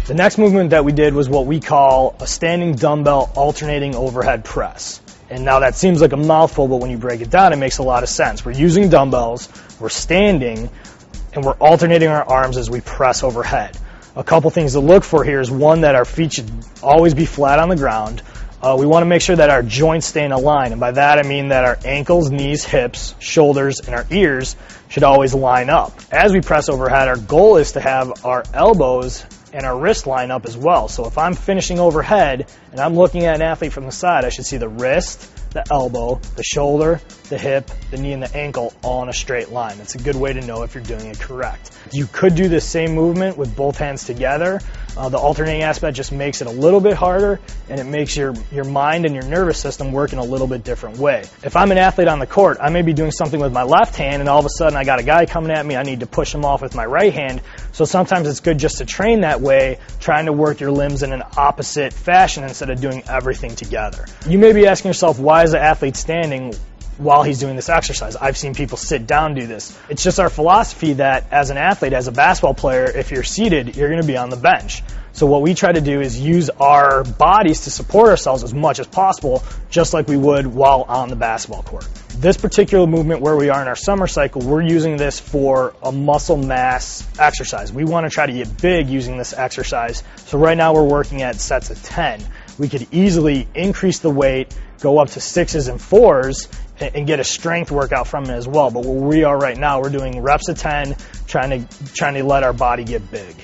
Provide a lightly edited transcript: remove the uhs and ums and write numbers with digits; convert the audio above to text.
The next movement that we did was what we call a standing dumbbell alternating overhead press. And now that seems like a mouthful, but when you break it down, it makes a lot of sense. We're using dumbbells, we're standing, and we're alternating our arms as we press overhead. A couple things to look for here is, one, that our feet should always be flat on the ground. We want to make sure that our joints stay in a line, and by that I mean that our ankles, knees, hips, shoulders, and our ears should always line up. As we press overhead, our goal is to have our elbows and our wrist line up as well. So if I'm finishing overhead and I'm looking at an athlete from the side, I should see the wrist, the elbow, the shoulder, the hip, the knee, and the ankle all in a straight line. That's a good way to know if you're doing it correct. You could do this same movement with both hands together. The alternating aspect just makes it a little bit harder, and it makes your mind and your nervous system work in a little bit different way. If I'm an athlete on the court, I may be doing something with my left hand, and all of a sudden I got a guy coming at me, I need to push him off with my right hand. So sometimes it's good just to train that way, trying to work your limbs in an opposite fashion instead of doing everything together. You may be asking yourself, why is the athlete standing while he's doing this exercise? I've seen people sit down do this. It's just our philosophy that as an athlete, as a basketball player, if you're seated, you're going to be on the bench. So what we try to do is use our bodies to support ourselves as much as possible, just like we would while on the basketball court. This particular movement, where we are in our summer cycle, we're using this for a muscle mass exercise. We want to try to get big using this exercise. So right now we're working at sets of 10. We could easily increase the weight, go up to 6s and 4s, and get a strength workout from it as well. But where we are right now, we're doing reps of 10, trying to let our body get big.